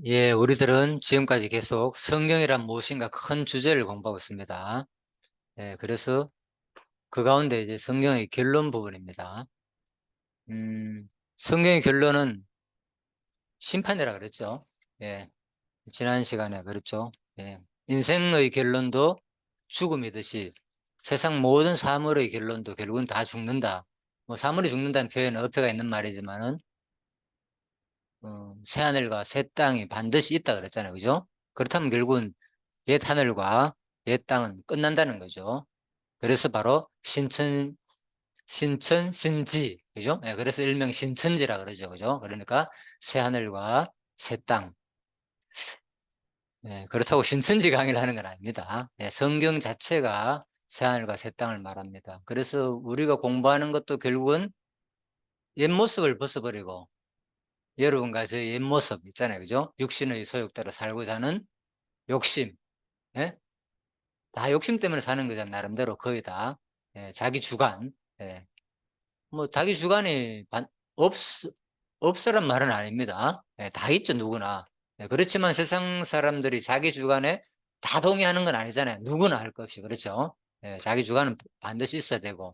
예, 우리들은 지금까지 계속 성경이란 무엇인가 큰 주제를 공부하고 있습니다. 예, 그래서 그 가운데 이제 성경의 결론 부분입니다. 성경의 결론은 심판이라 그랬죠. 예, 지난 시간에 그랬죠. 예, 인생의 결론도 죽음이듯이 세상 모든 사물의 결론도 결국은 다 죽는다. 뭐 사물이 죽는다는 표현은 어폐가 있는 말이지만은 새 하늘과 새 땅이 반드시 있다 그랬잖아요. 그죠? 그렇다면 결국은 옛 하늘과 옛 땅은 끝난다는 거죠. 그래서 바로 신지, 그죠? 예, 그래서 일명 신천지라 그러죠. 그죠? 그러니까 새 하늘과 새 땅. 예, 그렇다고 신천지 강의를 하는 건 아닙니다. 예, 성경 자체가 새 하늘과 새 땅을 말합니다. 그래서 우리가 공부하는 것도 결국은 옛 모습을 벗어버리고 여러분과 저의 옛 모습 있잖아요. 그죠? 육신의 소욕대로 살고자 하는 욕심. 예? 다 욕심 때문에 사는 거잖아. 나름대로 거의 다. 예, 자기 주관. 예. 뭐 자기 주관이 없, 없으란 말은 아닙니다. 예, 다 있죠, 누구나. 예, 그렇지만 세상 사람들이 자기 주관에 다 동의하는 건 아니잖아요. 누구나 할 것 없이. 그렇죠? 예, 자기 주관은 반드시 있어야 되고.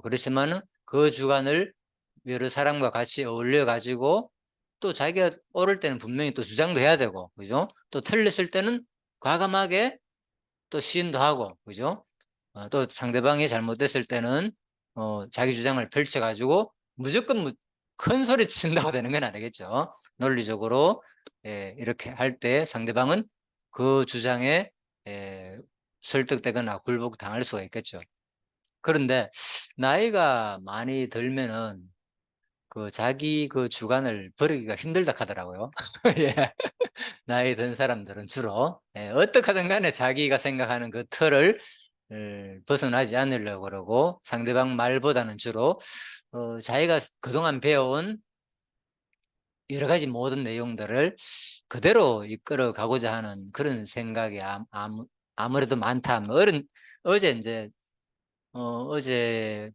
그렇지만은 그 주관을 여러 사람과 같이 어울려 가지고 또 자기가 옳을 때는 분명히 또 주장도 해야 되고, 그죠? 또 틀렸을 때는 과감하게 또 시인도 하고, 그죠? 또 상대방이 잘못됐을 때는 자기 주장을 펼쳐가지고 무조건 큰 소리 친다고 되는 건 아니겠죠. 논리적으로 이렇게 할 때 상대방은 그 주장에 설득되거나 굴복당할 수가 있겠죠. 그런데 나이가 많이 들면은 그 자기 그 주관을 버리기가 힘들다 하더라고요. 예. 나이 든 사람들은 주로 어떻게 하든 간에 자기가 생각하는 그 틀을 벗어나지 않으려고 그러고 상대방 말보다는 주로 자기가 그동안 배워온 여러 가지 모든 내용들을 그대로 이끌어 가고자 하는 그런 생각이 아무래도 많다. 뭐 어제 이제 어제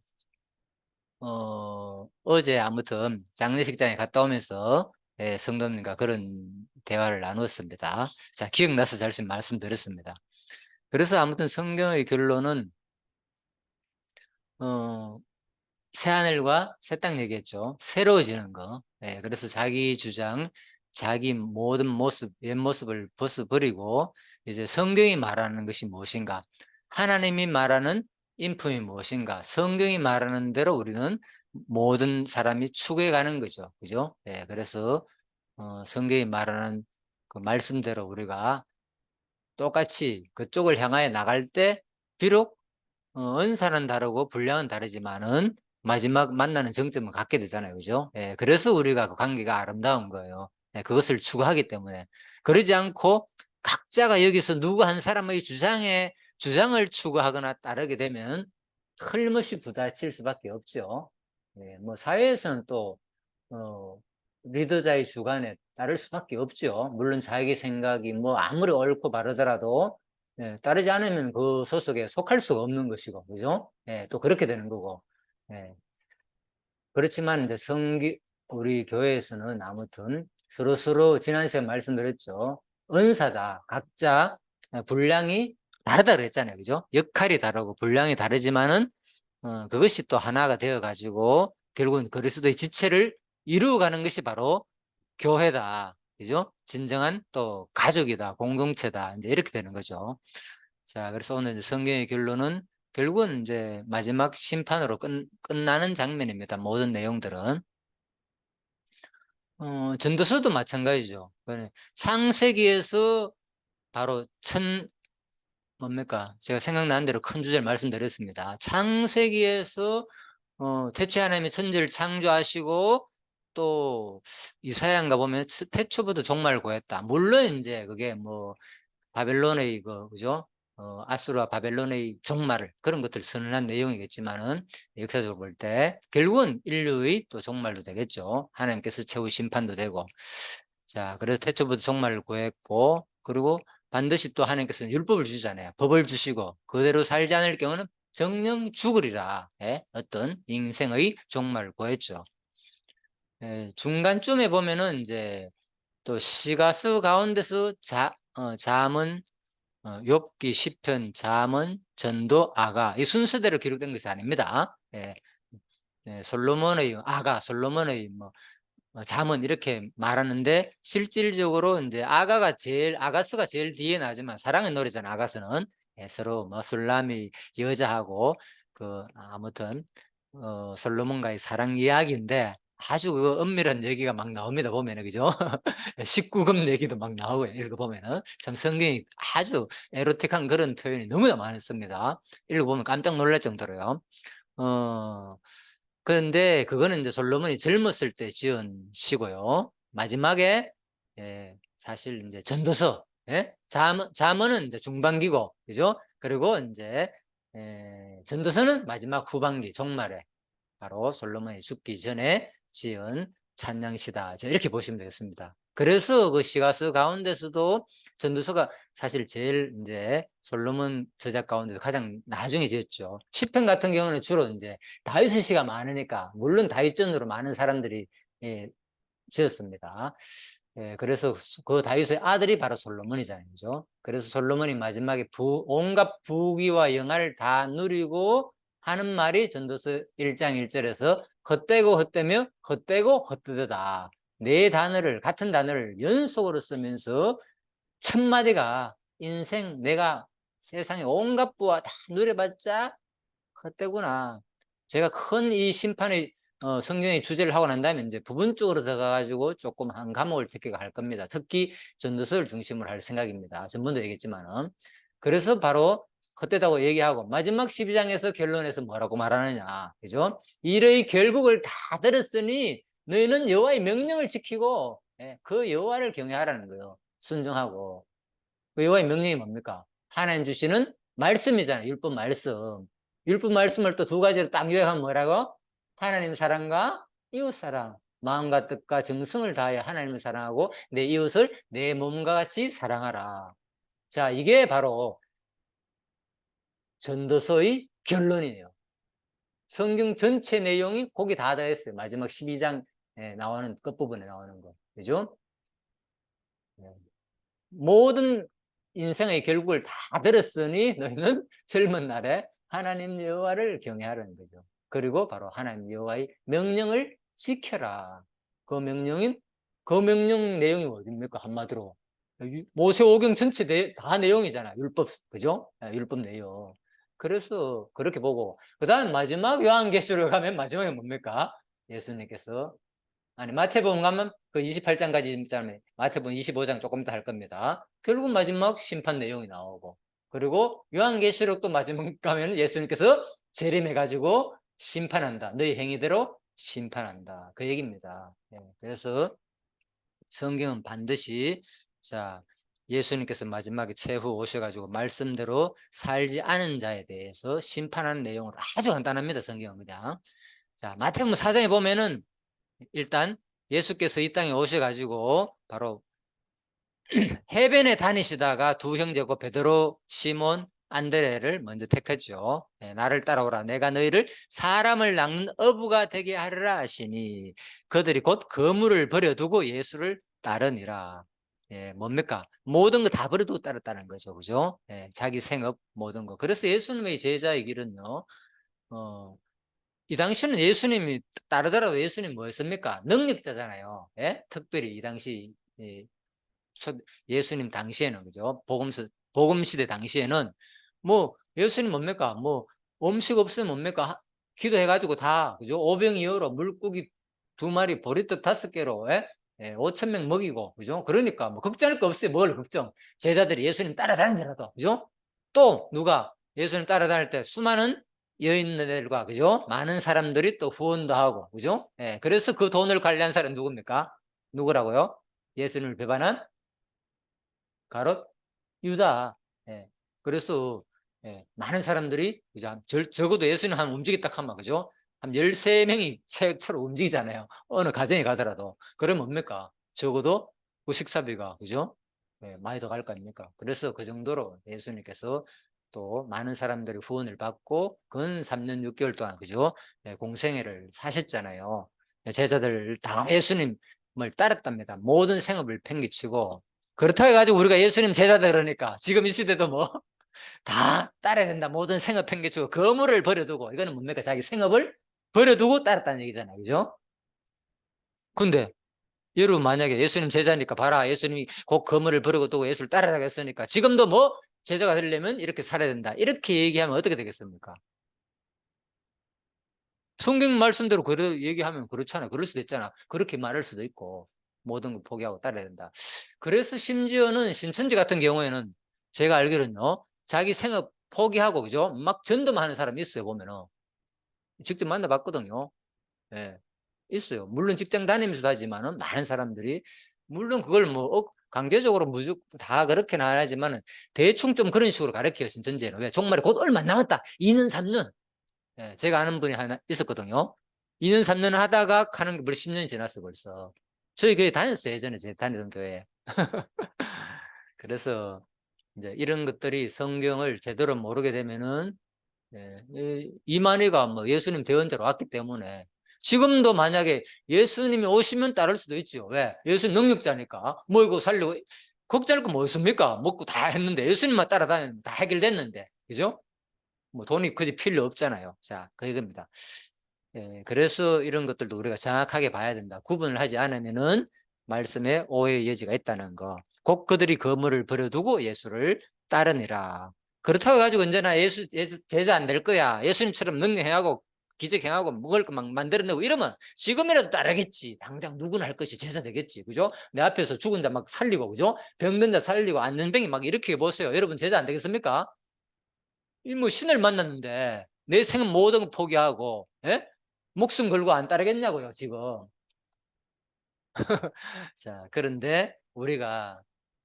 어제 아무튼 장례식장에 갔다 오면서 성도님과 그런 대화를 나눴습니다. 자, 기억나서 잘 말씀드렸습니다. 그래서 아무튼 성경의 결론은 어, 새하늘과 새 땅 얘기했죠. 새로워지는 거. 그래서 자기 주장, 자기 모든 모습, 옛 모습을 벗어버리고 이제 성경이 말하는 것이 무엇인가? 하나님이 말하는 인품이 무엇인가? 성경이 말하는 대로 우리는 모든 사람이 추구해 가는 거죠. 그죠? 그래서 성경이 말하는 그 말씀대로 우리가 똑같이 그쪽을 향하여 나갈 때 비록 은사는 다르고 분량은 다르지만은 마지막 만나는 정점은 같게 되잖아요. 그죠? 그래서 우리가 그 관계가 아름다운 거예요. 그것을 추구하기 때문에. 그러지 않고 각자가 여기서 누구 한 사람의 주장을 추구하거나 따르게 되면 틀림없이 부딪힐 수밖에 없죠. 뭐 사회에서는 또 어, 리더자의 주관에 따를 수밖에 없죠. 물론 자기 생각이 뭐 아무리 옳고 바르더라도 따르지 않으면 그 소속에 속할 수가 없는 것이고, 그죠? 또 그렇게 되는 거고. 예, 그렇지만 이제 우리 교회에서는 아무튼 서로서로 지난 시간에 말씀드렸죠. 은사다. 각자 분량이 다르다 그랬잖아요. 그죠? 역할이 다르고 분량이 다르지만은 그것이 또 하나가 되어 가지고 결국은 그리스도의 지체를 이루어가는 것이 바로 교회다. 그죠? 진정한 또 가족이다. 공동체다. 이제 이렇게 되는 거죠. 자, 그래서 오늘 이제 성경의 결론은 결국은 이제 마지막 심판으로 끝나는 장면입니다. 모든 내용들은. 전도서도 마찬가지죠. 창세기에서 바로 뭡니까? 제가 생각나는 대로 큰 주제를 말씀드렸습니다. 창세기에서 태초에 하나님이 천지를 창조하시고 또 이사야인가 보면 태초부터 종말을 구했다. 물론 이제 그게 뭐 바벨론의 그죠? 아수르와 바벨론의 종말을 그런 것들 선언한 내용이겠지만은 역사적으로 볼 때 결국은 인류의 또 종말도 되겠죠. 하나님께서 최후 심판도 되고. 자, 그래서 태초부터 종말을 구했고 그리고 반드시 또 하나님께서는 율법을 주시잖아요. 법을 주시고 그대로 살지 않을 경우는 정령 죽으리라. 어떤 인생의 종말을 구했죠. 중간쯤에 보면은 이제 또 시가수 가운데서 잠언, 욥기, 시편, 잠언, 전도, 아가, 이 순서대로 기록된 것이 아닙니다. 예. 솔로몬의 아가, 솔로몬의 잠언 이렇게 말하는데, 실질적으로 이제 아가수가 제일 뒤에 나지만 사랑의 노래잖아. 아가수는 서로 술람이 여자하고 아무튼 솔로몬과의 사랑 이야기인데, 아주 그 은밀한 얘기가 막 나옵니다. 보면은, 그죠? 19금 얘기도 막 나오고, 읽어보면은 참 성경이 아주 에로틱한 그런 표현이 너무나 많습니다. 읽어보면 깜짝 놀랄 정도로요. 그런데 그거는 이제 솔로몬이 젊었을 때 지은 시고요. 마지막에 사실 이제 전도서, 잠언은 이제 중반기고, 그죠? 그리고 이제 전도서는 마지막 후반기 종말에, 바로 솔로몬이 죽기 전에 지은 찬양시다, 이렇게 보시면 되겠습니다. 그래서 그 시가서 가운데서도 전도서가 사실 제일 이제 솔로몬 저작 가운데서 가장 나중에 지었죠. 시편 같은 경우는 주로 이제 다윗의 시가 많으니까, 물론 다윗전으로 많은 사람들이 지었습니다. 그래서 그 다윗의 아들이 바로 솔로몬이잖아요. 그죠? 그래서 솔로몬이 마지막에 온갖 부귀와 영화를 다 누리고 하는 말이 전도서 1장 1절에서 헛되고 헛되며 헛되고 헛되다. 네 단어를, 같은 단어를 연속으로 쓰면서 첫 마디가, 인생 내가 세상에 온갖 부와 다 누려봤자 헛되구나. 제가 큰 이 심판의 성경의 주제를 하고 난 다음에 이제 부분적으로 들어가가지고 조금 한 과목을 특히 할 겁니다. 특히 전도서를 중심으로 할 생각입니다. 전번도 얘기했지만은. 그래서 바로 헛되다고 얘기하고 마지막 12장에서 결론에서 뭐라고 말하느냐, 그죠? 이의 결국을 다 들었으니 너희는 여호와의 명령을 지키고 그 여호와를 경외하라는 거예요. 순종하고. 그 여호와의 명령이 뭡니까? 하나님 주시는 말씀이잖아요. 율법 말씀. 율법 말씀을 또 두 가지로 딱 요약하면 뭐라고? 하나님 사랑과 이웃 사랑. 마음과 뜻과 정성을 다하여 하나님을 사랑하고 내 이웃을 내 몸과 같이 사랑하라. 자, 이게 바로 전도서의 결론이에요. 성경 전체 내용이 거기 다 들어있어요. 마지막 12장에 나오는 끝부분에 나오는 거. 그죠? 모든 인생의 결국을 다 들었으니 너희는 젊은 날에 하나님 여호와를 경외하라는 거죠. 그리고 바로 하나님 여호와의 명령을 지켜라. 그 명령 내용이 어딥니까? 한마디로 모세오경 전체 다 내용이잖아. 율법, 그죠? 율법 내용. 그래서 그렇게 보고, 그 다음 마지막 요한계시록 가면 마지막에 뭡니까? 예수님께서, 아니, 마태복음 가면 그 28장까지 있잖아요. 마태복음 25장 조금 이따 할 겁니다. 결국 마지막 심판 내용이 나오고, 그리고 요한계시록도 마지막 가면 예수님께서 재림해가지고 심판한다. 너희 행위대로 심판한다. 그 얘기입니다. 그래서 성경은 반드시, 자, 예수님께서 마지막에 최후 오셔가지고 말씀대로 살지 않은 자에 대해서 심판하는 내용으로 아주 간단합니다. 성경은 그냥. 자, 마태복음 4장에 보면은 일단 예수께서 이 땅에 오셔가지고 바로 해변에 다니시다가 두 형제고 베드로, 시몬, 안드레를 먼저 택했죠. 나를 따라오라. 내가 너희를 사람을 낚는 어부가 되게 하리라 하시니 그들이 곧 그물을 버려두고 예수를 따르니라. 뭡니까? 모든 거 다 버려두고 따랐다는 거죠. 그죠? 자기 생업 모든 거. 그래서 예수님의 제자의 길은요. 이 당시는 예수님이 따르더라도 예수님 뭐였습니까? 능력자잖아요. 특별히 이 당시 예수님 당시에는, 그죠? 복음 시대 당시에는 뭐 예수님 뭡니까? 뭐 음식 없으면 뭡니까? 기도해가지고 다, 그죠? 오병이어로 물고기 2마리 보리떡 5개로 5,000명 먹이고, 그죠? 그러니까 뭐 걱정할 거 없어요. 뭘 걱정? 제자들이 예수님 따라다니더라도, 그죠? 또 누가 예수님 따라다닐 때 수많은 여인들과, 그죠? 많은 사람들이 또 후원도 하고, 그죠? 그래서 그 돈을 관리한 사람은 누굽니까? 누구라고요? 예수님을 배반한 가롯 유다. 그래서 많은 사람들이, 그죠? 적어도 예수님 한 움직였다 하면, 그죠? 한 13명이 채로 움직이잖아요. 어느 가정에 가더라도. 그러면 뭡니까? 적어도 그 식사비가, 그죠? 많이 더 갈 거 아닙니까? 그래서 그 정도로 예수님께서 또 많은 사람들이 후원을 받고 근 3년 6개월 동안, 그죠? 공생애를 사셨잖아요. 제자들 다 예수님 따랐답니다. 모든 생업을 팽개치고. 그렇다고 해가지고 우리가 예수님 제자다 그러니까 지금 이 시대도 뭐 다 따라야 된다. 모든 생업 팽개치고 거물을 버려두고. 이거는 뭡니까? 자기 생업을 버려두고 따랐다는 얘기잖아요. 그죠? 근데 여러분 만약에 예수님 제자니까 봐라. 예수님이 곧 거물을 버리고 두고 예수를 따라다가 했으니까 지금도 뭐 제자가 되려면 이렇게 살아야 된다. 이렇게 얘기하면 어떻게 되겠습니까? 성경 말씀대로 얘기하면 그렇잖아요. 그럴 수도 있잖아. 그렇게 말할 수도 있고 모든 걸 포기하고 따라야 된다. 그래서 심지어는 신천지 같은 경우에는 제가 알기로는요. 자기 생업 포기하고 그죠? 막 전도만 하는 사람이 있어요. 보면은 직접 만나봤거든요. 예, 있어요. 물론 직장 다니면서도 하지만은 많은 사람들이 물론 그걸 뭐 강제적으로 무조건 다 그렇게는 안 하지만은 대충 좀 그런 식으로 가르쳐요. 신천지에는. 왜? 종말에 곧 얼마 안 남았다. 2년 3년. 예, 제가 아는 분이 하나 있었거든요. 2년 3년 하다가 가는 게 벌써 10년이 지났어 벌써. 저희 교회 다녔어요. 예전에 제가 다니던 교회. 그래서 이제 이런 것들이 성경을 제대로 모르게 되면은 이만희가 뭐 예수님 대언자로 왔기 때문에 지금도 만약에 예수님이 오시면 따를 수도 있죠. 왜? 예수님 능력자니까 먹이고 살리고 걱정할 거 뭐 있습니까? 먹고 다 했는데 예수님만 따라다니면 다 해결됐는데 그죠? 뭐 돈이 그지 필요 없잖아요. 자, 그겁니다. 그래서 이런 것들도 우리가 정확하게 봐야 된다. 구분을 하지 않으면은 말씀에 오해의 여지가 있다는 거. 곧 그들이 거물을 버려두고 예수를 따르니라. 그렇다고 가지고 언제나 예수 제자 안 될 거야. 예수님처럼 능력행하고 기적행하고 먹을 거 막 만들어내고 이러면 지금이라도 따르겠지. 당장 누구나 할 것이 제자 되겠지. 그죠? 내 앞에서 죽은 자 막 살리고, 그죠? 병든 자 살리고, 안전병이 막 일으키게 보세요. 여러분 제자 안 되겠습니까? 이 뭐 신을 만났는데 내 생은 모든 걸 포기하고, 예? 목숨 걸고 안 따르겠냐고요, 지금. 자, 그런데 우리가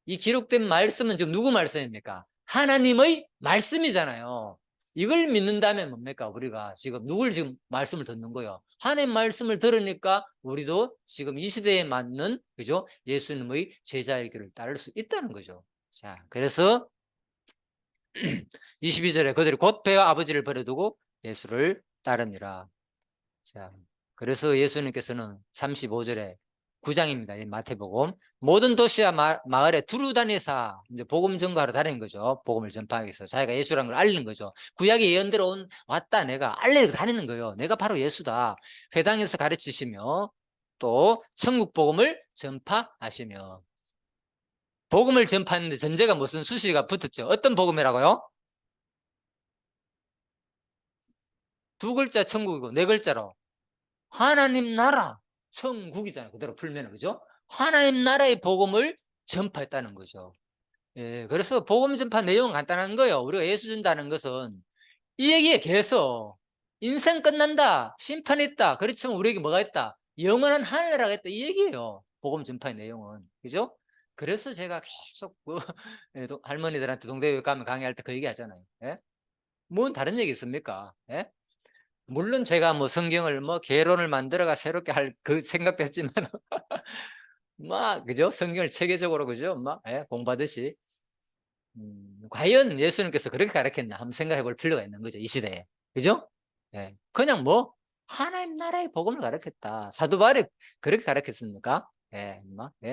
이 기록된 말씀은 지금 누구 말씀입니까? 하나님의 말씀이잖아요. 이걸 믿는다면 뭡니까? 우리가 지금 누굴 지금 말씀을 듣는 거예요? 하나님 말씀을 들으니까 우리도 지금 이 시대에 맞는, 그죠? 예수님의 제자의 길을 따를 수 있다는 거죠. 자, 그래서 22절에 그들이 곧 배와 아버지를 버려두고 예수를 따르니라. 자, 그래서 예수님께서는 35절에 9장입니다. 마태복음. 모든 도시와 마을에 두루 다니사 이제 복음 전가하러 다니는 거죠. 복음을 전파하기 위해서 자기가 예수라는 걸 알리는 거죠. 구약의 예언대로 왔다 내가 알리고 다니는 거예요. 내가 바로 예수다. 회당에서 가르치시며 또 천국 복음을 전파하시며 복음을 전파하는데 전제가 무슨 수시가 붙었죠. 어떤 복음이라고요? 두 글자 천국이고 네 글자로 하나님 나라 천국이잖아요. 그대로 풀면 그죠? 하나님 나라의 복음을 전파했다는 거죠. 그래서 복음 전파 내용은 간단한 거예요. 우리가 예수 준다는 것은 이 얘기에 계속 인생 끝난다, 심판이 있다. 그렇지만 우리에게 뭐가 있다? 영원한 하늘나라가 있다. 이 얘기예요. 복음 전파의 내용은. 그죠? 그래서 제가 계속 할머니들한테 동대회 가면 강의할 때 그 얘기 하잖아요. 예? 뭔 다른 얘기 있습니까? 예? 물론 제가 뭐 성경을 뭐 개론을 만들어가 새롭게 할 그 생각도 했지만 막 그죠? 성경을 체계적으로 그죠? 막 공부하듯이 과연 예수님께서 그렇게 가르쳤나 한번 생각해 볼 필요가 있는 거죠. 이 시대에. 그죠? 그냥 뭐 하나님 나라의 복음을 가르쳤다. 사도 바울이 그렇게 가르쳤습니까?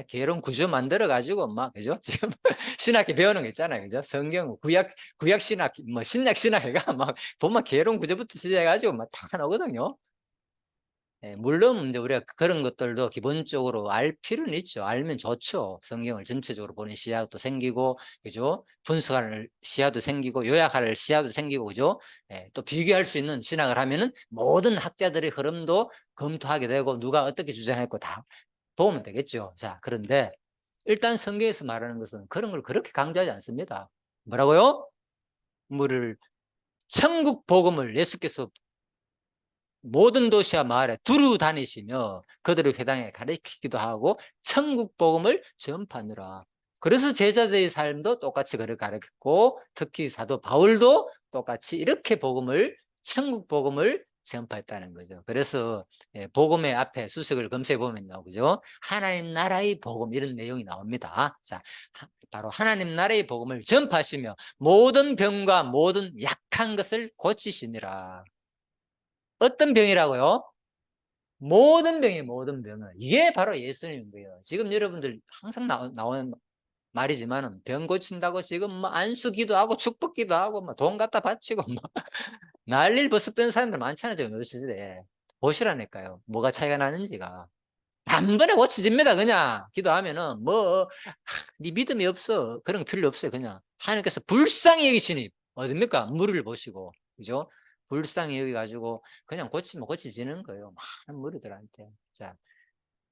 개론 구조 만들어 가지고 막 그죠? 지금 신학기 배우는 거 있잖아요. 그죠? 성경 구약 신학 뭐 신약 신학회가 막 보면 개론 구조부터 시작해 가지고 막 다 나오거든요. 물론 이제 우리가 그런 것들도 기본적으로 알 필요는 있죠. 알면 좋죠. 성경을 전체적으로 보는 시야도 생기고, 그죠? 분석할 시야도 생기고, 요약할 시야도 생기고, 그죠? 또 비교할 수 있는 신학을 하면은 모든 학자들의 흐름도 검토하게 되고, 누가 어떻게 주장했고 다 도움은 되겠죠. 자, 그런데 일단 성경에서 말하는 것은 그런 걸 그렇게 강조하지 않습니다. 뭐라고요? 뭐를 천국 복음을 예수께서 모든 도시와 마을에 두루 다니시며 그들의 회당에 가르치기도 하고 천국 복음을 전파하느라. 그래서 제자들의 삶도 똑같이 그를 가르쳤고 특히 사도 바울도 똑같이 이렇게 천국 복음을 전파했다는 거죠. 그래서 복음의 앞에 수식을 검색해 보면요, 그죠? 하나님 나라의 복음 이런 내용이 나옵니다. 자, 바로 하나님 나라의 복음을 전파하시며 모든 병과 모든 약한 것을 고치시니라. 어떤 병이라고요? 모든 병이 모든 병은 이게 바로 예수님인 거예요. 지금 여러분들 항상 나오는 말이지만은 병 고친다고 지금 뭐 안수 기도하고 축복 기도하고 뭐 돈 갖다 바치고 뭐 난리를 벌써 뜬 사람들 많잖아요. 지금 요즘 시대에. 보시라니까요. 뭐가 차이가 나는지가. 단번에 고쳐집니다. 그냥 기도하면은 뭐 네 믿음이 없어. 그런 거 필요 없어요. 그냥 하나님께서 불쌍히 여기시니 어딥니까? 무리를 보시고, 그죠? 불쌍히 여기 가지고 그냥 고치면 고치지는 거예요. 많은 무리들한테. 자,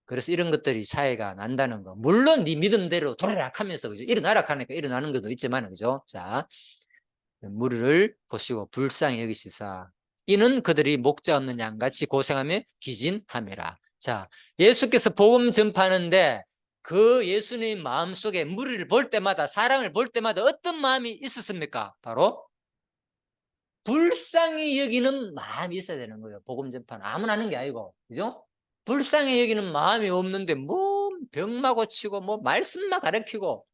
그래서 이런 것들이 차이가 난다는 거. 물론 네 믿음대로 도래락 하면서, 그죠? 일어나락 하니까 일어나는 것도 있지만, 그죠? 자, 무리를 보시고 불쌍히 여기시사 이는 그들이 목자 없는 양같이 고생하며 기진함이라. 자, 예수께서 복음 전파하는데 그 예수님 마음속에 무리를 볼 때마다, 사랑을 볼 때마다 어떤 마음이 있었습니까? 바로 불쌍히 여기는 마음이 있어야 되는 거예요. 복음 전파는 아무나 하는 게 아니고, 그죠? 불쌍히 여기는 마음이 없는데 뭐 병마 고치고 뭐 말씀만 가르치고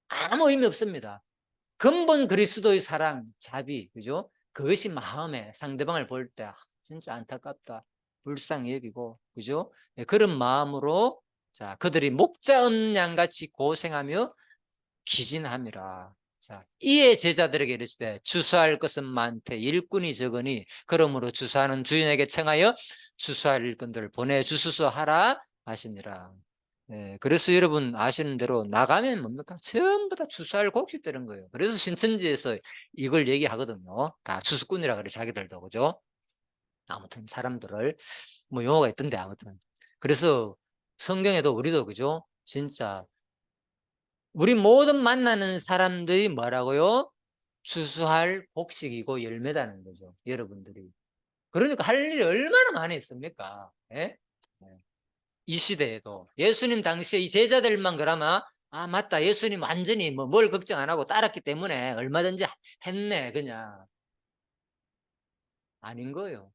아무 의미 없습니다. 근본 그리스도의 사랑, 자비, 그죠? 그것이 마음에 상대방을 볼 때 진짜 안타깝다, 불쌍히 여기고, 그죠? 예, 그런 마음으로, 자, 그들이 목자 없는 양같이 고생하며 기진함이라. 자, 이에 제자들에게 이르시되 주수할 것은 많되 일꾼이 적으니 그러므로 주수하는 주인에게 청하여 주수할 일꾼들을 보내주소서 하라 하시니라. 네, 그래서 여러분 아시는 대로 나가면 뭡니까? 전부 다 주수할 곡식 되는 거예요. 그래서 신천지에서 이걸 얘기하거든요. 다 주수꾼이라 그래, 자기들도. 그죠? 아무튼 사람들을 뭐 용어가 있던데, 아무튼 그래서 성경에도 우리도, 그죠? 진짜 우리 모든 만나는 사람들이 뭐라고요? 주수할 곡식이고 열매다는 거죠, 여러분들이. 그러니까 할 일이 얼마나 많이 있습니까? 예? 네. 이 시대에도 예수님 당시에 이 제자들만 그러면 아 맞다, 예수님 완전히 뭐 뭘 걱정 안 하고 따랐기 때문에 얼마든지 했네, 그냥. 아닌 거예요.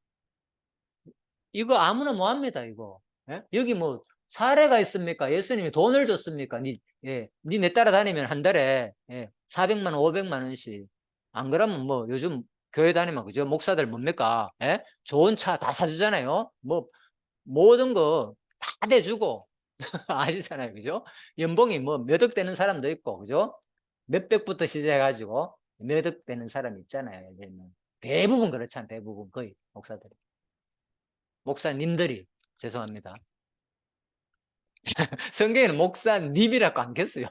이거 아무나 뭐 합니다, 이거. 예? 여기 뭐 사례가 있습니까? 예수님이 돈을 줬습니까? 니 따라다니면 한 달에 400만 원, 500만 원씩. 안 그러면 뭐 요즘 교회 다니면, 그죠? 목사들 뭡니까? 예? 좋은 차 다 사주잖아요. 뭐 모든 거 다 대주고 아시잖아요, 그죠? 연봉이 뭐 몇 억 되는 사람도 있고, 그죠? 몇백부터 시작해가지고 몇 억 되는 사람이 있잖아요. 이제는 대부분 그렇잖아요. 대부분 거의 목사들이. 목사님들이, 죄송합니다. 성경에는 목사님이라고 안 겠어요.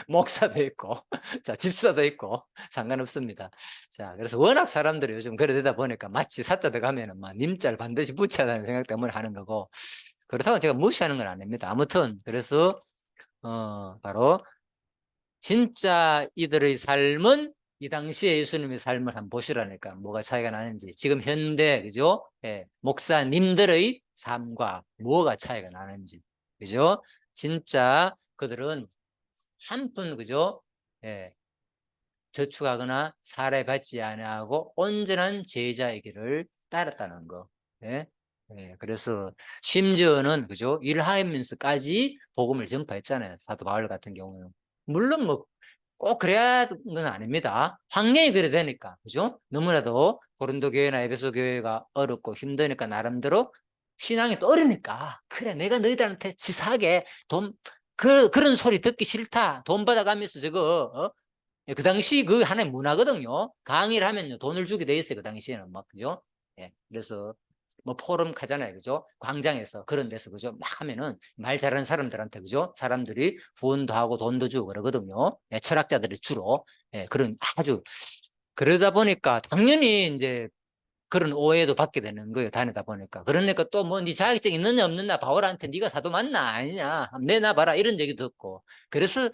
목사도 있고, 자, 집사도 있고, 상관없습니다. 자, 그래서 워낙 사람들이 요즘 그러다 보니까 마치 사자 들어가면은 막 님자를 반드시 붙여야 하는 생각 때문에 하는 거고, 그렇다고 제가 무시하는 건 아닙니다. 아무튼, 그래서, 바로, 진짜 이들의 삶은 이 당시에 예수님의 삶을 한번 보시라니까 뭐가 차이가 나는지. 지금 현대, 그죠? 예, 목사님들의 삶과 뭐가 차이가 나는지. 그죠? 진짜 그들은 한 푼, 그죠? 예, 저축하거나 사례받지 아니하고 온전한 제자의 길을 따랐다는 거. 예? 예, 그래서 심지어는, 그죠? 일하면서까지 복음을 전파했잖아요. 사도 바울 같은 경우는. 물론 뭐 꼭 그래야 하는 건 아닙니다. 환경이 그래 되니까, 그죠? 너무나도 고린도 교회나 에베소 교회가 어렵고 힘드니까 나름대로 신앙이 또 어리니까, 그래 내가 너희들한테 치사하게 그런 소리 듣기 싫다, 돈 받아가면서 저거 그 당시 그 하나의 문화거든요. 강의를 하면요 돈을 주게 돼 있어요, 그 당시에는. 막, 그죠? 예, 그래서 뭐 포럼 가잖아요, 그죠? 광장에서 그런 데서, 그죠? 막 하면은 말 잘하는 사람들한테, 그죠? 사람들이 후원도 하고 돈도 주고 그러거든요. 예, 철학자들이 주로. 예, 그런 아주, 그러다 보니까 당연히 이제 그런 오해도 받게 되는 거예요, 다니다 보니까. 그러니까 또 뭐 네 자격증 있느냐 없느냐, 바울한테 네가 사도 맞나 아니냐 내놔봐라, 이런 얘기도 듣고. 그래서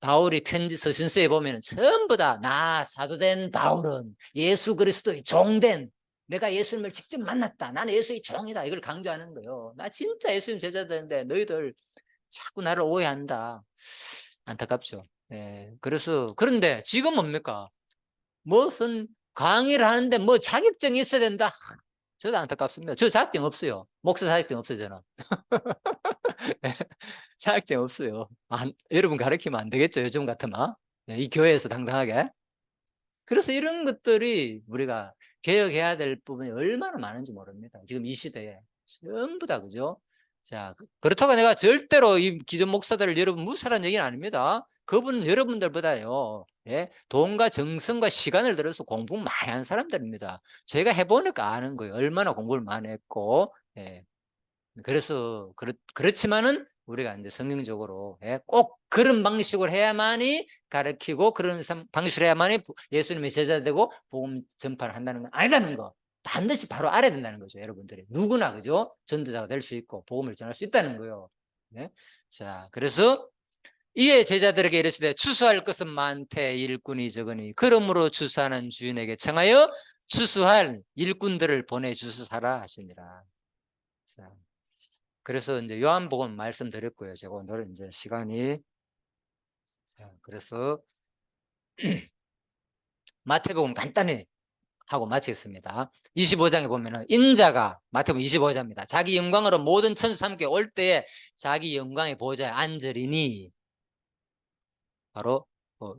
바울이 편지 서신서에 보면은 전부 다 나 사도된 바울은 예수 그리스도의 종된, 내가 예수님을 직접 만났다, 나는 예수의 종이다, 이걸 강조하는 거예요. 나 진짜 예수님 제자들인데 너희들 자꾸 나를 오해한다. 안타깝죠. 네, 그래서 그런데 지금 뭡니까? 무슨 강의를 하는데 뭐 자격증이 있어야 된다. 저도 안타깝습니다. 저 자격증 없어요. 목사 자격증 없어요, 저는. 자격증 없어요. 여러분 가르치면 안 되겠죠, 요즘 같으면. 이 교회에서 당당하게. 그래서 이런 것들이 우리가 개혁해야 될 부분이 얼마나 많은지 모릅니다, 지금 이 시대에. 전부 다, 그죠? 자, 그렇다고 내가 절대로 이 기존 목사들을 여러분 무시하라는 얘기는 아닙니다. 그분은 여러분들보다요, 예? 돈과 정성과 시간을 들여서 공부 많이 한 사람들입니다. 제가 해보니까 아는 거예요. 얼마나 공부를 많이 했고, 예. 그래서 그렇지만은 우리가 이제 성경적으로, 예? 꼭 그런 방식으로 해야만이 가르치고 그런 방식으로 해야만이 예수님의 제자 되고 복음 전파를 한다는 건 아니라는 거 반드시 바로 알아야 된다는 거죠. 여러분들이 누구나, 그죠? 전도자가 될 수 있고 복음을 전할 수 있다는 거예요. 네? 자, 그래서 이에 제자들에게 이르시되 추수할 것은 많되 일꾼이 적으니 그러므로 추수하는 주인에게 청하여 추수할 일꾼들을 보내주시라 하시니라. 자, 그래서 이제 요한복음 말씀드렸고요. 제가 오늘 이제 시간이, 자, 그래서 마태복음 간단히 하고 마치겠습니다. 25장에 보면은 인자가, 마태복음 25장입니다. 자기 영광으로 모든 천사 함께 올 때에 자기 영광의 보좌에 앉으리니, 바로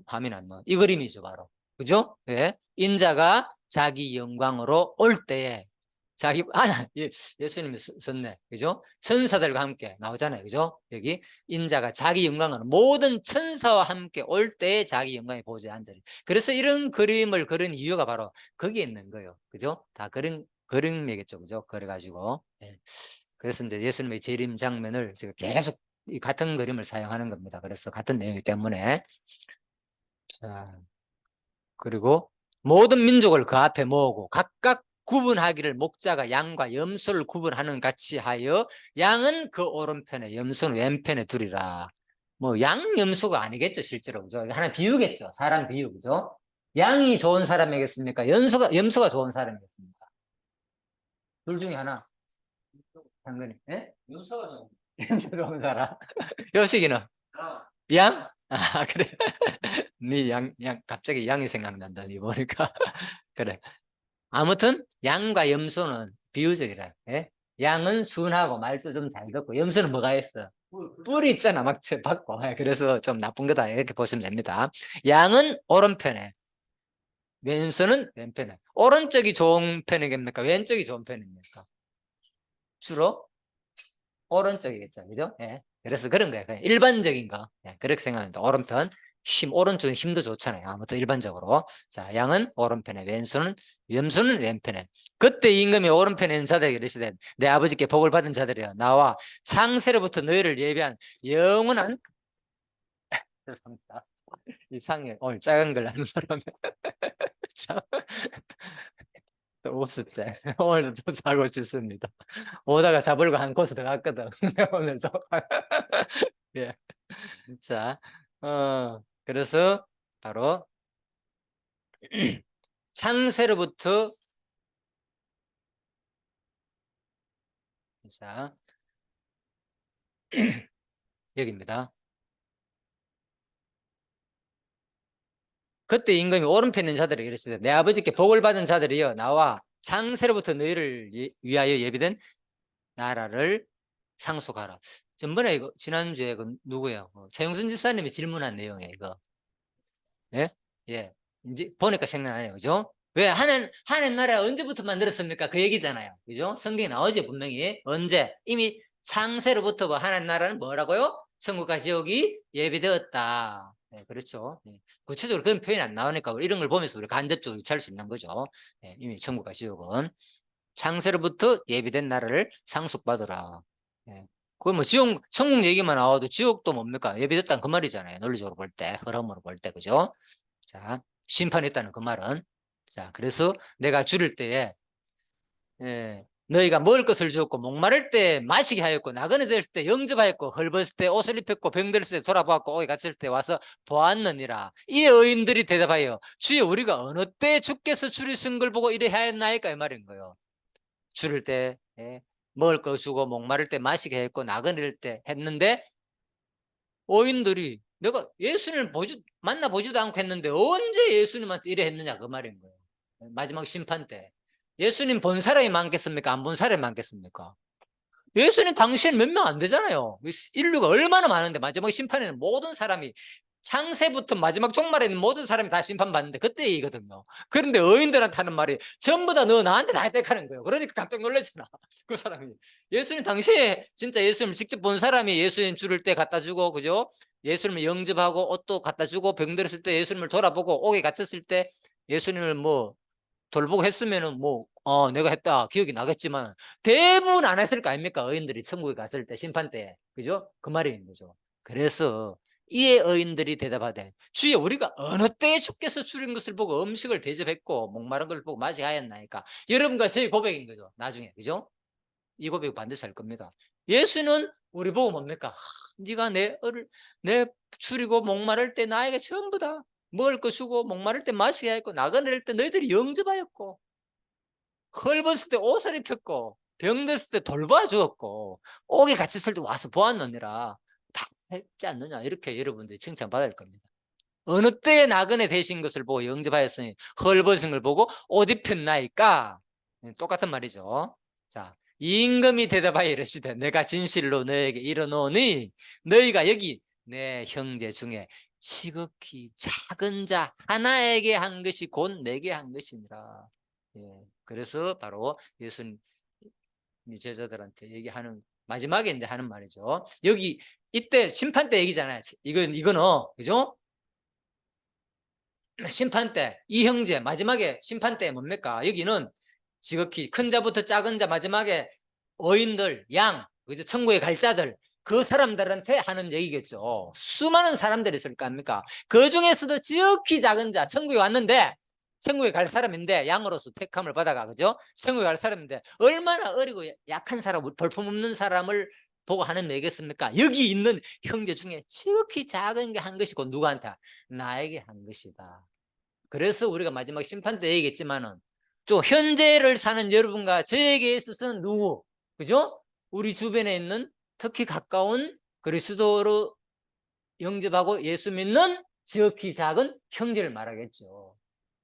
화면 안 나와. 이 그림이죠, 바로. 그죠? 예. 인자가 자기 영광으로 올 때에 자기 예수님이 썼네, 그죠? 천사들과 함께 나오잖아요, 그죠? 여기 인자가 자기 영광으로 모든 천사와 함께 올 때에 자기 영광의 보좌에 앉으리. 그래서 이런 그림을 그린 이유가 바로 거기에 있는 거예요, 그죠? 다 그림이겠죠, 그죠? 그래가지고, 예. 그래서 이제 예수님의 재림 장면을 제가 계속 이 같은 그림을 사용하는 겁니다. 그래서 같은 내용이기 때문에. 자, 그리고 모든 민족을 그 앞에 모으고 각각 구분하기를 목자가 양과 염소를 구분하는 같이 하여 양은 그 오른편에 염소는 왼편에 두리라. 뭐 양 염소가 아니겠죠, 실제로. 그죠? 하나 비유겠죠. 사람 비유. 그죠? 양이 좋은 사람이겠습니까? 염소가 좋은 사람이겠습니까? 둘 중에 하나. 당근이. 예? 염소가 좋은 사람. 요식이는 양? 아, 그래. 네 갑자기 양이 생각난다. 니 보니까. 그래. 아무튼 양과 염소는 비유적이라. 예? 양은 순하고 말도 좀 잘 듣고, 염소는 뭐가 있어? 뿔이 있잖아, 막 받고. 예, 그래서 좀 나쁜 거다, 이렇게 보시면 됩니다. 양은 오른편에, 염소는 왼편에. 오른쪽이 좋은 편이겠습니까? 왼쪽이 좋은 편입니까? 주로 오른쪽이겠죠, 그죠? 예. 그래서 그런 거예요. 그냥 일반적인 거. 예, 그렇게 생각합니다. 오른편. 오른쪽은 힘도 좋잖아요. 아무튼 일반적으로. 자, 양은 오른편에, 염소는 왼편에. 그때 임금이 오른편에 있는 자들에게 이르시되 내 아버지께 복을 받은 자들이여 나와 창세로부터 너희를 예비한 영원한 죄송합니다. 이상해. 오늘 작은 걸 하는 사람이 또 웃었지. 오늘도 또 사고 싶습니다. 오다가 잡으려고 한 코스 더 갔거든. 오늘도. 예. 자, 그래서 바로 창세로부터, 자, 여기입니다. 그때 임금이 오른편에 있는 자들에게 이르시되 내 아버지께 복을 받은 자들이여 나와 창세로부터 너희를 위하여 예비된 나라를 상속하라. 전번에 이거 지난주에 그 누구예요? 최영순 집사님이 질문한 내용이에요, 이거. 예? 예. 이제 보니까 생각나네요. 그죠? 왜 하나님 나라 언제부터 만들었습니까? 그 얘기잖아요. 그죠? 성경에 나오죠, 분명히. 언제? 이미 창세로부터 뭐 하나님 나라는 뭐라고요? 천국과 지옥이 예비되었다. 네, 그렇죠. 네. 구체적으로 그런 표현이 안 나오니까 이런 걸 보면서 우리 간접적으로 유추할 수 있는 거죠. 네, 이미 천국과 지옥은 창세로부터 예비된 나라를 상속받으라. 네. 그건 뭐 천국 얘기만 나와도 지옥도 뭡니까? 예비됐다는 그 말이잖아요. 논리적으로 볼 때, 흐름으로 볼 때, 그죠? 자, 심판이 있다는 그 말은. 자, 그래서 내가 줄일 때에, 너희가 먹을 것을 주었고, 목마를 때 마시게 하였고, 나그네 될 때 영접하였고, 헐벗을 때 옷을 입혔고, 병들었을 때 돌아보았고, 옥에 갇힐 때 와서 보았느니라. 이 의인들이 대답하여, 주여, 우리가 어느 때 주께서 줄이신 걸 보고 이래 하였나이까? 이 말인 거예요. 줄일 때, 먹을 거 주고, 목마를 때 마시게 했고, 나그네 될 때 했는데, 오인들이 내가 예수님을 만나보지도 않고 했는데 언제 예수님한테 이래 했느냐 그 말인 거예요. 마지막 심판 때 예수님 본 사람이 많겠습니까? 안 본 사람이 많겠습니까? 예수님 당시엔 몇 명 안 되잖아요. 인류가 얼마나 많은데 마지막 심판에는 모든 사람이 창세부터 마지막 종말에 있는 모든 사람이 다 심판받는데 그때 얘기거든요. 그런데 의인들한테 하는 말이 전부 다 너 나한테 다 혜택하는 거예요. 그러니까 깜짝 놀랐잖아. 그 사람이. 예수님 당시에 진짜 예수님을 직접 본 사람이 예수님 줄을 때 갖다 주고, 그죠? 예수님을 영접하고 옷도 갖다 주고, 병들었을 때 예수님을 돌아보고, 옥에 갇혔을 때 예수님을 뭐 돌보고 했으면은 뭐 내가 했다 기억이 나겠지만 대부분 안 했을 거 아닙니까? 의인들이 천국에 갔을 때 심판 때, 그죠? 그 말이 있는 거죠. 그래서 이에 의인들이 대답하되 주여 우리가 어느 때에 주께서 주린 것을 보고 음식을 대접했고 목마른 걸 보고 마시게 하였나이까. 여러분과 저희 고백인 거죠. 나중에, 그죠? 이 고백 반드시 할 겁니다. 예수는 우리 보고 뭡니까? 네가 내 줄이고 목마를 때 나에게 전부 다 먹을 거 주고 목마를 때 마시게 하였고 나그네를 때 너희들이 영접하였고 헐벗을 때 옷을 입혔고 병들었을 때 돌봐 주었고 옥에 갇혔을 때 와서 보았느니라. 다 했지 않느냐. 이렇게 여러분들이 칭찬받을 겁니다. 어느 때에 나그네 되신 것을 보고 영접하였으니 헐벗은 걸 보고 옷 입혔나이까. 똑같은 말이죠. 자, 임금이 대답하여 이르시되 내가 진실로 너에게 이르노니 너희가 여기 내 형제 중에 지극히 작은 자 하나에게 한 것이 곧 내게 한 것이니라. 예, 그래서 바로 예수님 제자들한테 얘기하는 마지막에 이제 하는 말이죠. 여기 이때 심판 때 얘기잖아요. 이거는 그죠? 심판 때 이 형제 마지막에 심판 때 뭡니까? 여기는 지극히 큰 자부터 작은 자 마지막에 어인들 양 그죠? 천국에 갈 자들 그 사람들한테 하는 얘기겠죠. 수많은 사람들이 있을 거 아닙니까? 그 중에서도 지극히 작은 자 천국에 왔는데 천국에 갈 사람인데 양으로서 택함을 받아가 그죠? 천국에 갈 사람인데 얼마나 어리고 약한 사람 볼품없는 사람을 보고 하는 얘기겠습니까? 여기 있는 형제 중에 지극히 작은 게 한 것이고 누구한테? 나에게 한 것이다. 그래서 우리가 마지막 심판 때 얘기했지만은 좀 현재를 사는 여러분과 저에게 있어서는 누구? 그죠? 우리 주변에 있는 특히 가까운 그리스도로 영접하고 예수 믿는 지극히 작은 형제를 말하겠죠.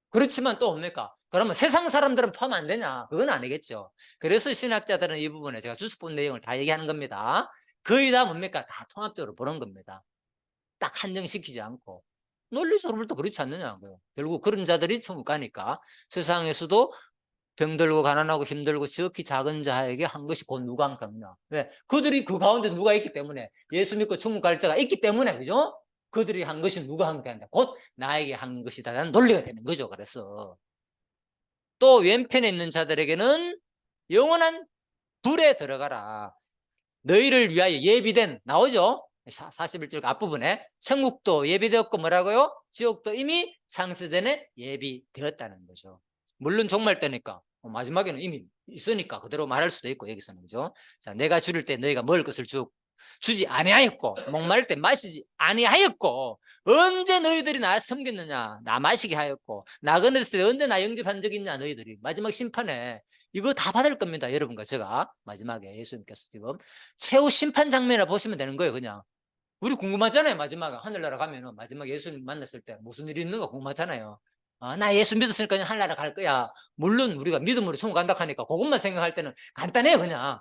그렇지만 또 뭡니까? 그러면 세상 사람들은 포함 안 되냐? 그건 아니겠죠. 그래서 신학자들은 이 부분에 제가 주스 본 내용을 다 얘기하는 겁니다. 거의 다 뭡니까? 다 통합적으로 보는 겁니다. 딱 한정시키지 않고. 논리적으로도 그렇지 않느냐고요. 결국 그런 자들이 천국 가니까 세상에서도 병들고 가난하고 힘들고 지극히 작은 자에게 한 것이 곧 누가 한 거냐. 왜? 그들이 그 가운데 누가 있기 때문에 예수 믿고 천국 갈 자가 있기 때문에 그죠? 그들이 한 것이 누가 한 게 아니라 곧 나에게 한 것이다라는 논리가 되는 거죠. 그래서 또 왼편에 있는 자들에게는 영원한 불에 들어가라. 너희를 위하여 예비된 나오죠? 41절 앞부분에 천국도 예비되었고 뭐라고요? 지옥도 이미 창세 전에 예비되었다는 거죠. 물론 종말 때니까 마지막에는 이미 있으니까 그대로 말할 수도 있고 여기서는 그죠? 자, 내가 줄일 때 너희가 먹을 것을 주지 아니하였고 목마를 때 마시지 아니하였고 언제 너희들이 나 섬겼느냐 나 마시게 하였고 나그네였을 때 언제 나 영접한 적 있냐 너희들이 마지막 심판에 이거 다 받을 겁니다. 여러분과 제가 마지막에 예수님께서 지금 최후 심판 장면을 보시면 되는 거예요. 그냥 우리 궁금하잖아요. 마지막에 하늘나라 가면은 마지막 예수님 만났을 때 무슨 일이 있는가 궁금하잖아요. 나 예수 믿었으니까 그냥 하늘나라 갈 거야. 물론 우리가 믿음으로 천국 간다 하니까 그것만 생각할 때는 간단해요. 그냥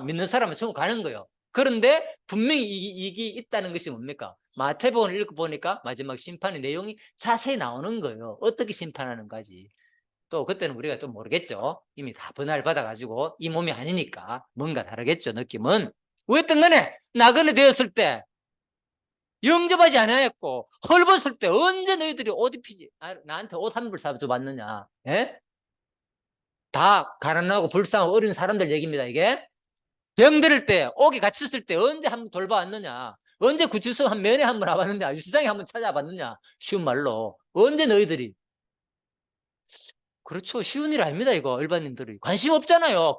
믿는 사람은 천국 가는 거예요. 그런데 분명히 이게 있다는 것이 뭡니까? 마태복음을 읽어보니까 마지막 심판의 내용이 자세히 나오는 거예요. 어떻게 심판하는가지. 또 그때는 우리가 좀 모르겠죠. 이미 다 분할 받아가지고 이 몸이 아니니까 뭔가 다르겠죠. 느낌은. 어쨌든 간에 나그네 되었을 때 영접하지 않았고 헐벗을 때 언제 너희들이 옷 입히지 나한테 옷 한 벌 사줘봤느냐. 예? 다 가난하고 불쌍하고 어린 사람들 얘기입니다. 이게 병들을 때 옥에 갇혔을 때 언제 한번 돌봐왔느냐. 언제 구치소 한 면회 한번 와봤느냐. 유치장에 한번 찾아봤느냐. 쉬운 말로 언제 너희들이 그렇죠. 쉬운 일 아닙니다. 이거 일반인들이 관심 없잖아요.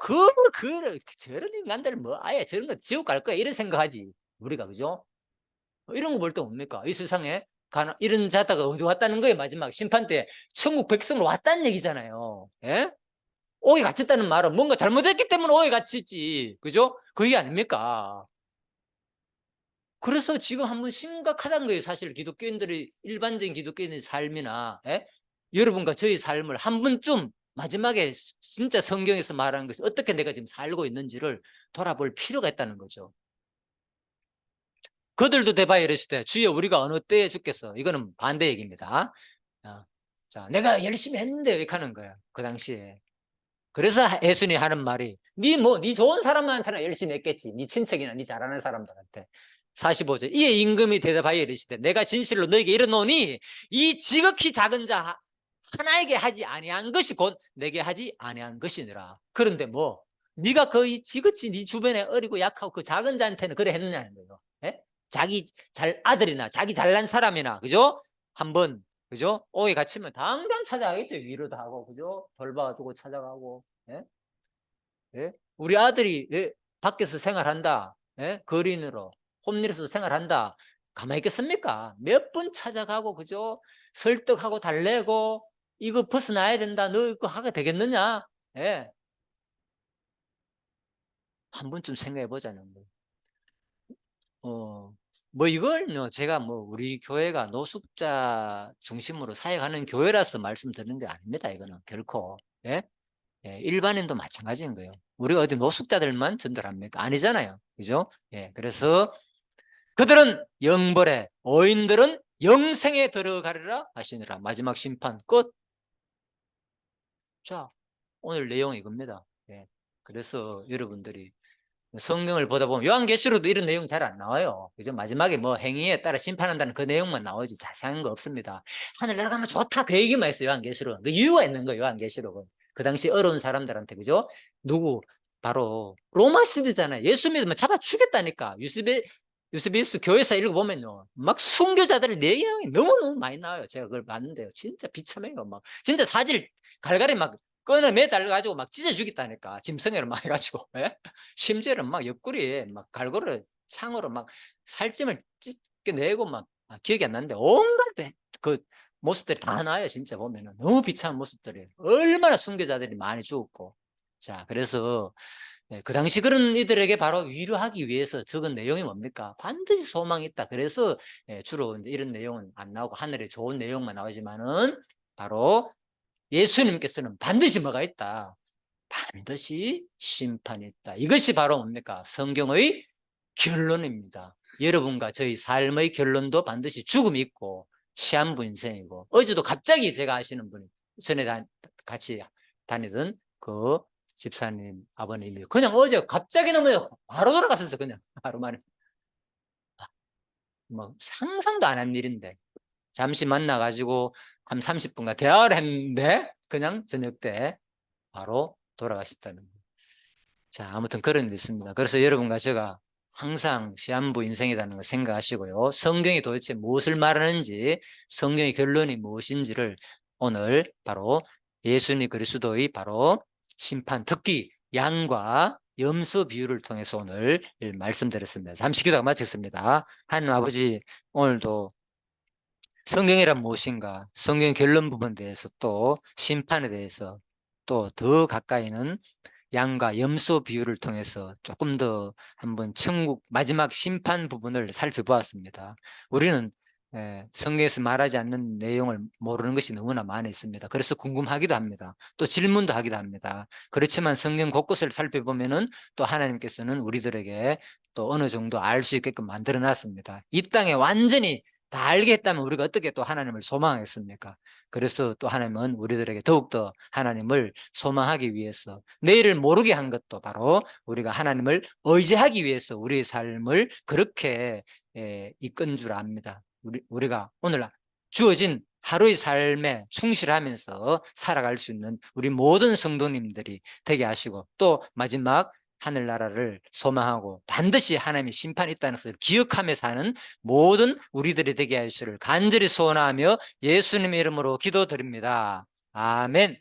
저런 인간들 뭐 아예 저런 거 지옥 갈 거야 이런 생각하지 우리가 그죠? 이런 거 볼 때 뭡니까? 이 세상에 이런 자다가 어디 왔다는 거예요. 마지막 심판 때 천국 백성으로 왔다는 얘기잖아요. 예? 옥에 갇혔다는 말은 뭔가 잘못했기 때문에 옥에 갇혔지. 그죠? 그 얘기 아닙니까? 그래서 지금 한번 심각하다는 거예요. 사실 기독교인들이 일반적인 기독교인의 삶이나 여러분과 저희 삶을 한 번쯤 마지막에 진짜 성경에서 말하는 것이 어떻게 내가 지금 살고 있는지를 돌아볼 필요가 있다는 거죠. 그들도 대바에 이르시되 주여 우리가 어느 때에 죽겠어. 이거는 반대 얘기입니다. 자, 내가 열심히 했는데 이렇게 하는 거야, 그 당시에. 그래서 예수님이 하는 말이 네 좋은 사람한테는 열심히 했겠지. 네 친척이나 네 잘하는 사람들한테. 45절 이에 임금이 대답하여 이르시되 내가 진실로 너에게 이르노니 이 지극히 작은 자 하나에게 하지 아니한 것이 곧 내게 하지 아니한 것이니라. 그런데 뭐 네가 거의 지극히 네 주변에 어리고 약하고 그 작은 자한테는 그래 했느냐는 거예요. 예? 자기 아들이나 자기 잘난 사람이나, 그죠? 한번, 그죠? 오해 갇히면 당장 찾아가겠죠. 위로도 하고, 그죠? 돌봐주고 찾아가고. 예? 예? 우리 아들이, 예? 밖에서 생활한다. 예? 거린으로 홈리스로 생활한다. 가만히 있겠습니까? 몇 번 찾아가고, 그죠? 설득하고 달래고 이거 벗어나야 된다. 너 이거 하게 되겠느냐? 예? 한 번쯤 생각해 보자는 거예요. 뭐 이걸요, 제가 뭐 우리 교회가 노숙자 중심으로 사역하는 교회라서 말씀드리는 게 아닙니다. 이거는 결코. 예? 예, 일반인도 마찬가지인 거예요. 우리가 어디 노숙자들만 전달합니까? 아니잖아요. 그죠? 예, 그래서 그들은 영벌에, 어인들은 영생에 들어가리라 하시니라. 마지막 심판 끝. 자, 오늘 내용이 이겁니다. 예. 그래서 여러분들이 성경을 보다 보면 요한계시록도 이런 내용 잘 안 나와요. 그죠? 마지막에 뭐 행위에 따라 심판한다는 그 내용만 나오지 자세한 거 없습니다. 하늘나라 가면 좋다 그 얘기만 있어요. 요한계시록은. 그 이유가 있는 거예요. 요한계시록은. 그 당시 어려운 사람들한테, 그죠? 누구? 바로 로마 시대잖아요. 예수 믿으면 잡아 죽였다니까. 유스비스 교회사 읽어보면요, 막 순교자들의 내용이 너무너무 많이 나와요. 제가 그걸 봤는데요, 진짜 비참해요. 막 진짜 사질 갈갈이 막 끈을 매달려가지고 막 찢어 죽였다니까. 짐승회를 막 해가지고. 예? 심지어는 막 옆구리에 막 갈고를 창으로 막 살찜을 찢겨내고 막, 기억이 안 나는데 온갖 그 모습들이 다 나와요. 진짜 보면은 너무 비참한 모습들이에요. 얼마나 순교자들이 많이 죽었고. 자, 그래서 그 당시 그런 이들에게 바로 위로하기 위해서 적은 내용이 뭡니까? 반드시 소망이 있다. 그래서 주로 이제 이런 내용은 안 나오고 하늘에 좋은 내용만 나오지만은 바로 예수님께서는 반드시 뭐가 있다? 반드시 심판이 있다. 이것이 바로 뭡니까? 성경의 결론입니다. 여러분과 저희 삶의 결론도 반드시 죽음이 있고 시한부 인생이고, 어제도 갑자기 제가 아시는 분이 전에 같이 다니던 그 집사님 아버님이 그냥 어제 갑자기 너무 바로 돌아갔었어. 그냥 하루 만에. 뭐 상상도 안 한 일인데 잠시 만나가지고 한 30분간 대화를 했는데 그냥 저녁 때 바로 돌아가셨다는 거예요. 자, 아무튼 그런 일이 있습니다. 그래서 여러분과 제가 항상 시한부 인생이라는 걸 생각하시고요. 성경이 도대체 무엇을 말하는지, 성경의 결론이 무엇인지를 오늘 바로 예수님 그리스도의 바로 심판, 특히 양과 염소 비유를 통해서 오늘 말씀드렸습니다. 잠시 기도가 마치겠습니다. 하나님 아버지, 오늘도 성경이란 무엇인가, 성경 결론 부분에 대해서 또 심판에 대해서 또 더 가까이는 양과 염소 비유를 통해서 조금 더 한번 천국 마지막 심판 부분을 살펴보았습니다. 우리는 성경에서 말하지 않는 내용을 모르는 것이 너무나 많이 있습니다. 그래서 궁금하기도 합니다. 또 질문도 하기도 합니다. 그렇지만 성경 곳곳을 살펴보면은 또 하나님께서는 우리들에게 또 어느 정도 알 수 있게끔 만들어 놨습니다. 이 땅에 완전히 다 알게 했다면 우리가 어떻게 또 하나님을 소망하겠습니까? 그래서 또 하나님은 우리들에게 더욱더 하나님을 소망하기 위해서, 내일을 모르게 한 것도 바로 우리가 하나님을 의지하기 위해서 우리의 삶을 그렇게 이끈 줄 압니다. 우리가 오늘 주어진 하루의 삶에 충실하면서 살아갈 수 있는 우리 모든 성도님들이 되게 하시고, 또 마지막 하늘나라를 소망하고 반드시 하나님의 심판이 있다는 것을 기억하며 사는 모든 우리들이 되게 하시기를 간절히 소원하며 예수님의 이름으로 기도드립니다. 아멘.